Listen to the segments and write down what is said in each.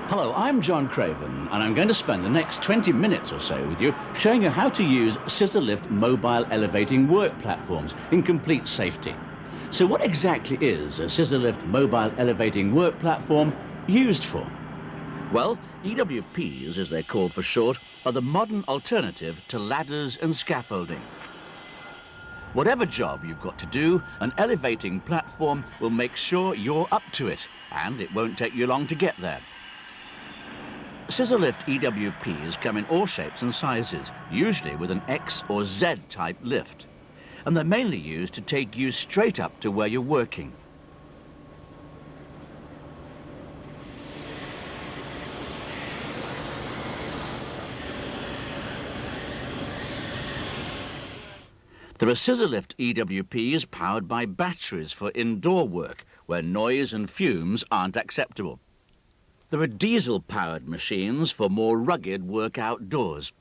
Hello, I'm John Craven, and I'm going to spend the next 20 minutes or so with you showing you how to use scissor lift mobile elevating work platforms in complete safety. So what exactly is a scissor lift mobile elevating work platform used for? Well, EWPs, as they're called for short, are the modern alternative to ladders and scaffolding. Whatever job you've got to do, an elevating platform will make sure you're up to it, and it won't take you long to get there. Scissor lift EWPs come in all shapes and sizes, usually with an X or Z type lift, and they're mainly used to take you straight up to where you're working. There are scissor lift EWPs powered by batteries for indoor work, where noise and fumes aren't acceptable. There are diesel-powered machines for more rugged work outdoors.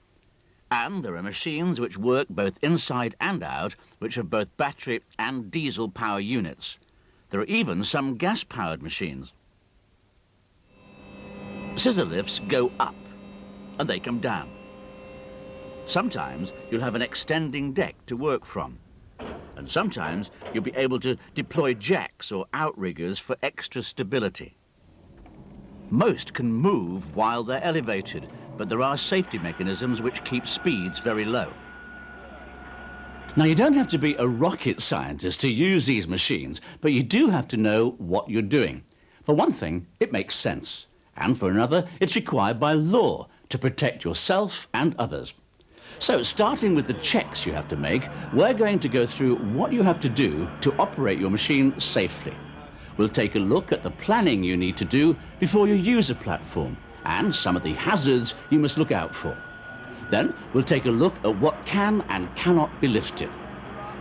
And there are machines which work both inside and out, which have both battery and diesel power units. There are even some gas-powered machines. Scissor lifts go up, and they come down. Sometimes you'll have an extending deck to work from, and sometimes you'll be able to deploy jacks or outriggers for extra stability. Most can move while they're elevated, but there are safety mechanisms which keep speeds very low. Now, you don't have to be a rocket scientist to use these machines, but you do have to know what you're doing. For one thing, it makes sense, and for another, it's required by law to protect yourself and others. So, starting with the checks you have to make, we're going to go through what you have to do to operate your machine safely. We'll take a look at the planning you need to do before you use a platform and some of the hazards you must look out for. Then we'll take a look at what can and cannot be lifted.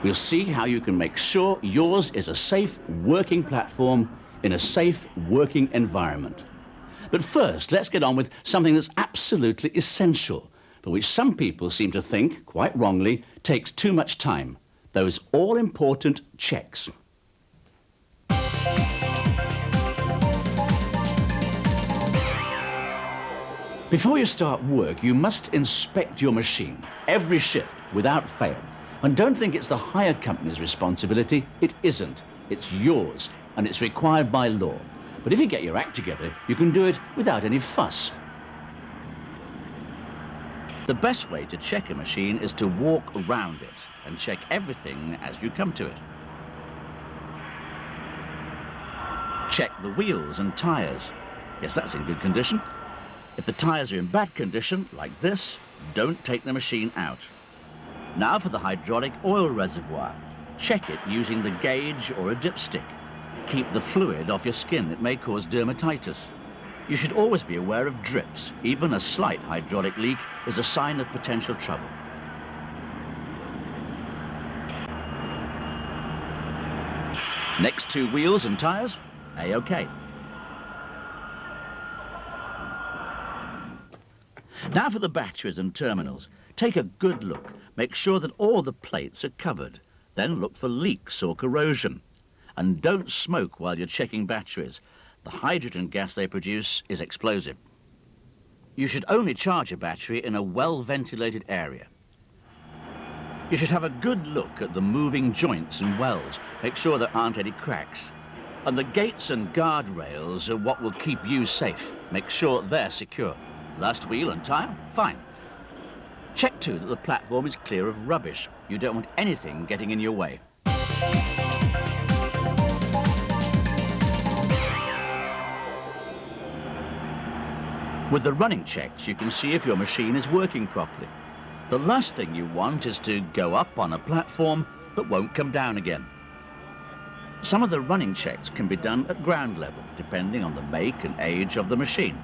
We'll see how you can make sure yours is a safe working platform in a safe working environment. But first, let's get on with something that's absolutely essential, but which some people seem to think, quite wrongly, takes too much time: those all-important checks. Before you start work, you must inspect your machine, every shift, without fail. And don't think it's the hire company's responsibility. It isn't. It's yours, and it's required by law. But if you get your act together, you can do it without any fuss. The best way to check a machine is to walk around it and check everything as you come to it. Check the wheels and tires. Yes, that's in good condition. If the tires are in bad condition, like this, don't take the machine out. Now for the hydraulic oil reservoir. Check it using the gauge or a dipstick. Keep the fluid off your skin. It may cause dermatitis. You should always be aware of drips. Even a slight hydraulic leak is a sign of potential trouble. Next two wheels and tires, A-OK. Now for the batteries and terminals. Take a good look. Make sure that all the plates are covered. Then look for leaks or corrosion. And don't smoke while you're checking batteries. The hydrogen gas they produce is explosive. You should only charge a battery in a well-ventilated area. You should have a good look at the moving joints and wells. Make sure there aren't any cracks. And the gates and guardrails are what will keep you safe. Make sure they're secure. Last wheel and tire, fine. Check too that the platform is clear of rubbish. You don't want anything getting in your way. With the running checks, you can see if your machine is working properly. The last thing you want is to go up on a platform that won't come down again. Some of the running checks can be done at ground level, depending on the make and age of the machine.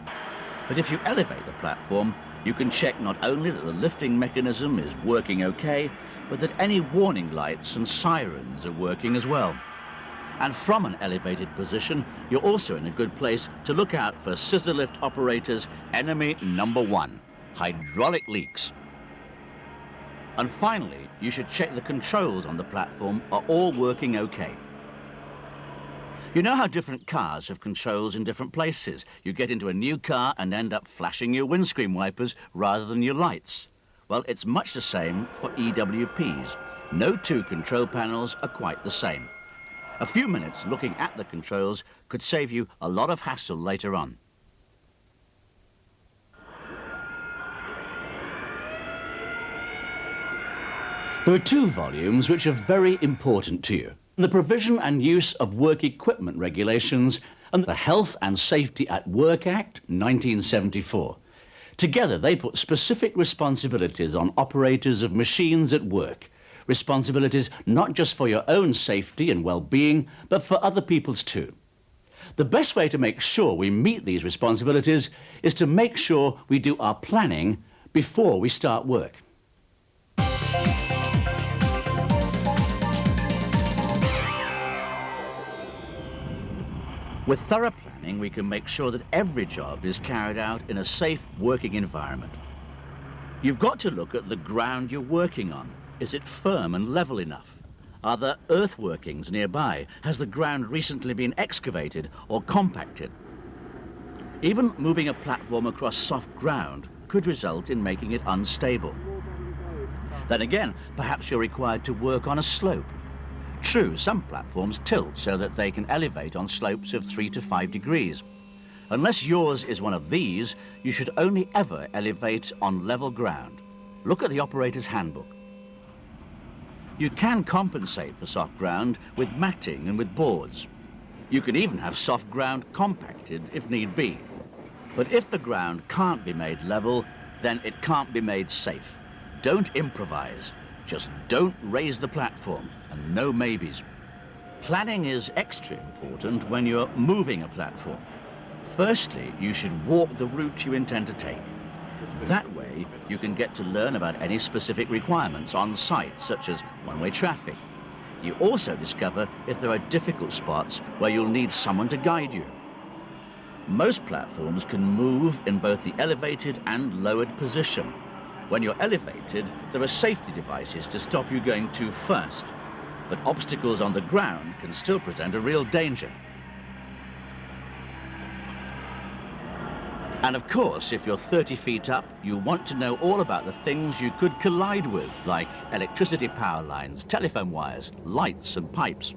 But if you elevate the platform, you can check not only that the lifting mechanism is working okay, but that any warning lights and sirens are working as well. And from an elevated position, you're also in a good place to look out for scissor lift operators' enemy number one: hydraulic leaks. And finally, you should check the controls on the platform are all working okay. You know how different cars have controls in different places. You get into a new car and end up flashing your windscreen wipers rather than your lights. Well, it's much the same for EWPs. No two control panels are quite the same. A few minutes looking at the controls could save you a lot of hassle later on. There are two volumes which are very important to you: the Provision and Use of Work Equipment Regulations and the Health and Safety at Work Act 1974. Together they put specific responsibilities on operators of machines at work. Responsibilities not just for your own safety and well-being, but for other people's too. The best way to make sure we meet these responsibilities is to make sure we do our planning before we start work. With thorough planning, we can make sure that every job is carried out in a safe working environment. You've got to look at the ground you're working on. Is it firm and level enough? Are there earthworkings nearby? Has the ground recently been excavated or compacted? Even moving a platform across soft ground could result in making it unstable. Then again, perhaps you're required to work on a slope. True, some platforms tilt so that they can elevate on slopes of 3 to 5 degrees. Unless yours is one of these, you should only ever elevate on level ground. Look at the operator's handbook. You can compensate for soft ground with matting and with boards. You can even have soft ground compacted if need be. But if the ground can't be made level, then it can't be made safe. Don't improvise. Just don't raise the platform, and no maybes. Planning is extra important when you're moving a platform. Firstly, you should walk the route you intend to take. That way, you can get to learn about any specific requirements on site, such as one-way traffic. You also discover if there are difficult spots where you'll need someone to guide you. Most platforms can move in both the elevated and lowered position. When you're elevated, there are safety devices to stop you going too fast, but obstacles on the ground can still present a real danger. And of course, if you're 30 feet up, you want to know all about the things you could collide with, like electricity power lines, telephone wires, lights and pipes.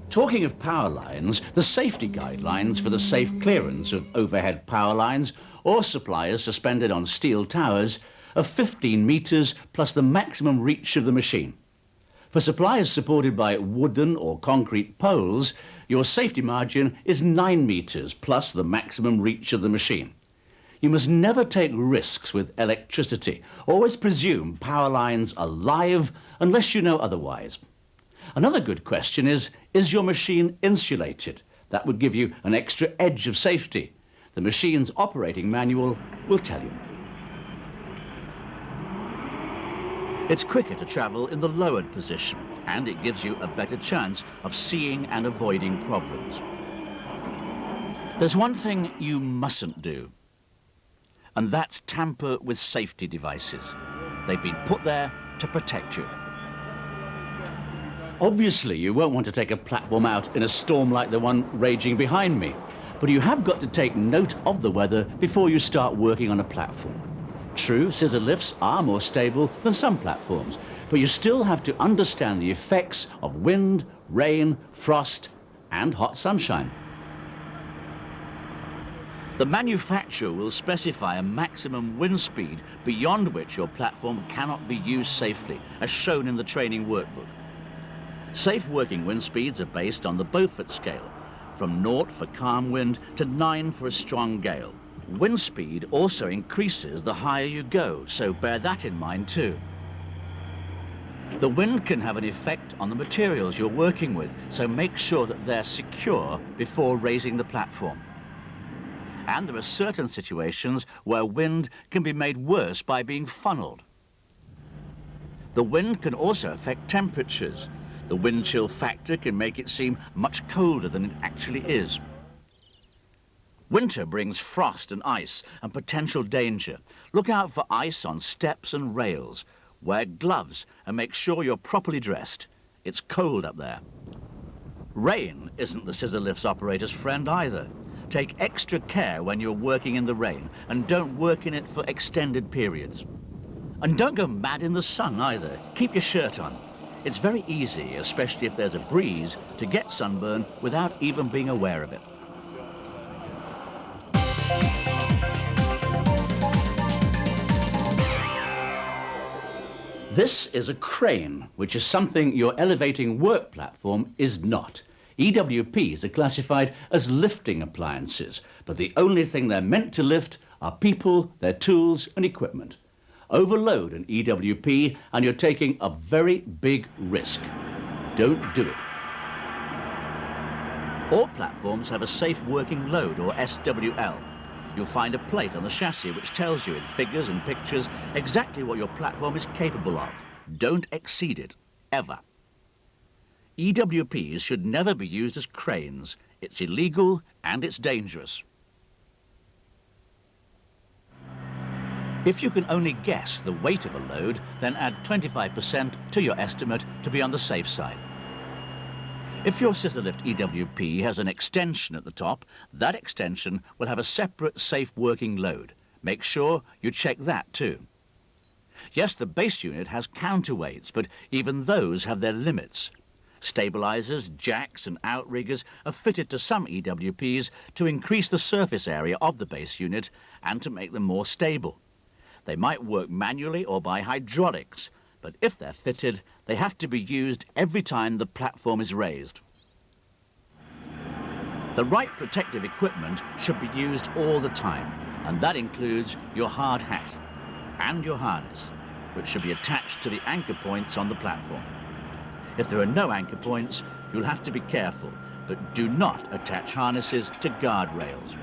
Talking of power lines, the safety guidelines for the safe clearance of overhead power lines or suppliers suspended on steel towers are 15 meters plus the maximum reach of the machine. For suppliers supported by wooden or concrete poles, your safety margin is 9 meters plus the maximum reach of the machine. You must never take risks with electricity. Always presume power lines are live unless you know otherwise. Another good question is your machine insulated? That would give you an extra edge of safety. The machine's operating manual will tell you. It's quicker to travel in the lowered position, and it gives you a better chance of seeing and avoiding problems. There's one thing you mustn't do, and that's tamper with safety devices. They've been put there to protect you. Obviously, you won't want to take a platform out in a storm like the one raging behind me, but you have got to take note of the weather before you start working on a platform. True, scissor lifts are more stable than some platforms, but you still have to understand the effects of wind, rain, frost, and hot sunshine. The manufacturer will specify a maximum wind speed beyond which your platform cannot be used safely, as shown in the training workbook. Safe working wind speeds are based on the Beaufort scale, from 0 for calm wind to 9 for a strong gale. Wind speed also increases the higher you go, so bear that in mind too. The wind can have an effect on the materials you're working with, so make sure that they're secure before raising the platform. And there are certain situations where wind can be made worse by being funneled. The wind can also affect temperatures. The wind chill factor can make it seem much colder than it actually is. Winter brings frost and ice and potential danger. Look out for ice on steps and rails. Wear gloves and make sure you're properly dressed. It's cold up there. Rain isn't the scissor lift's operator's friend either. Take extra care when you're working in the rain and don't work in it for extended periods. And don't go mad in the sun either. Keep your shirt on. It's very easy, especially if there's a breeze, to get sunburn without even being aware of it. This is a crane, which is something your elevating work platform is not. EWPs are classified as lifting appliances, but the only thing they're meant to lift are people, their tools and equipment. Overload an EWP and you're taking a very big risk. Don't do it. All platforms have a safe working load, or SWL. You'll find a plate on the chassis which tells you in figures and pictures exactly what your platform is capable of. Don't exceed it, ever. EWPs should never be used as cranes. It's illegal and it's dangerous. If you can only guess the weight of a load, then add 25% to your estimate to be on the safe side. If your scissor lift EWP has an extension at the top, that extension will have a separate safe working load. Make sure you check that too. Yes, the base unit has counterweights, but even those have their limits. Stabilizers, jacks and outriggers are fitted to some EWPs to increase the surface area of the base unit and to make them more stable. They might work manually or by hydraulics, but if they're fitted, they have to be used every time the platform is raised. The right protective equipment should be used all the time, and that includes your hard hat and your harness, which should be attached to the anchor points on the platform. If there are no anchor points, you'll have to be careful, but do not attach harnesses to guardrails.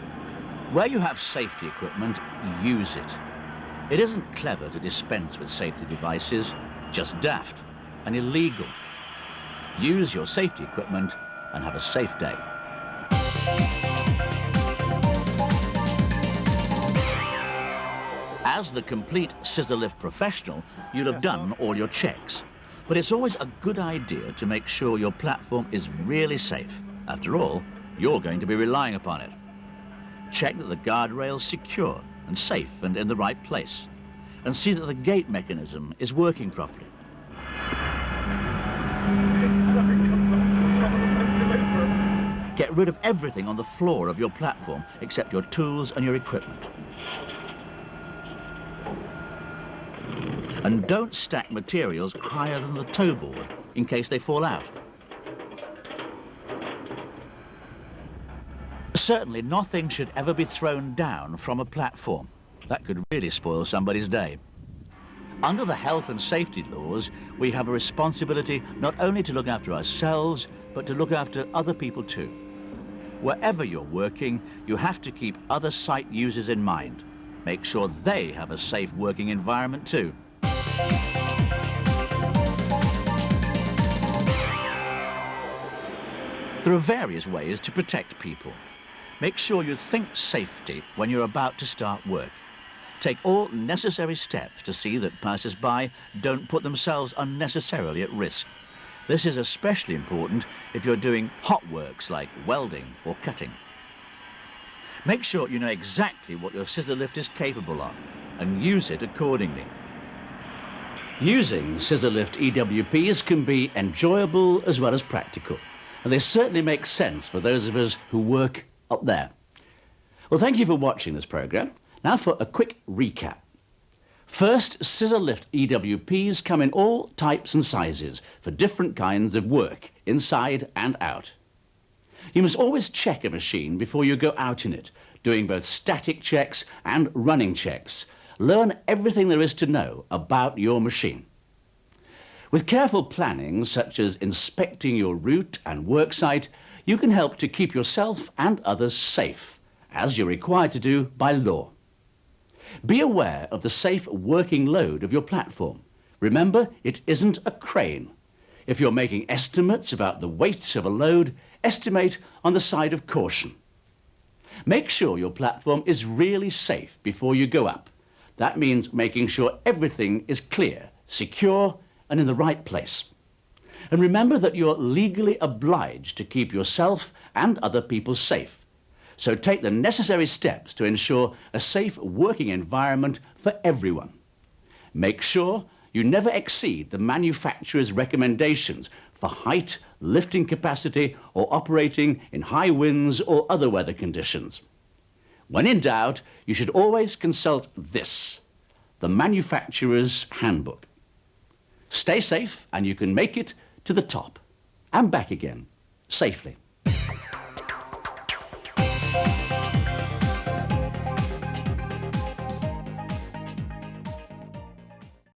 Where you have safety equipment, use it. It isn't clever to dispense with safety devices, just daft and illegal. Use your safety equipment and have a safe day. As the complete scissor lift professional, you'll have done all your checks. But it's always a good idea to make sure your platform is really safe. After all, you're going to be relying upon it. Check that the guardrail's secure and safe and in the right place, and see that the gate mechanism is working properly. Get rid of everything on the floor of your platform except your tools and your equipment. And don't stack materials higher than the toe board in case they fall out. Certainly nothing should ever be thrown down from a platform. That could really spoil somebody's day. Under the health and safety laws, we have a responsibility not only to look after ourselves, but to look after other people too. Wherever you're working, you have to keep other site users in mind. Make sure they have a safe working environment too. There are various ways to protect people. Make sure you think safety when you're about to start work. Take all necessary steps to see that passers-by don't put themselves unnecessarily at risk. This is especially important if you're doing hot works like welding or cutting. Make sure you know exactly what your scissor lift is capable of and use it accordingly. Using scissor lift EWPs can be enjoyable as well as practical, and they certainly make sense for those of us who work up there. Well, thank you for watching this program. Now for a quick recap. First, scissor lift EWPs come in all types and sizes for different kinds of work, inside and out. You must always check a machine before you go out in it, doing both static checks and running checks. Learn everything there is to know about your machine. With careful planning, such as inspecting your route and work site, you can help to keep yourself and others safe, as you're required to do by law. Be aware of the safe working load of your platform. Remember, it isn't a crane. If you're making estimates about the weight of a load, estimate on the side of caution. Make sure your platform is really safe before you go up. That means making sure everything is clear, secure, and in the right place. And remember that you're legally obliged to keep yourself and other people safe. So take the necessary steps to ensure a safe working environment for everyone. Make sure you never exceed the manufacturer's recommendations for height, lifting capacity, or operating in high winds or other weather conditions. When in doubt, you should always consult this, the manufacturer's handbook. Stay safe and you can make it to the top and back again safely.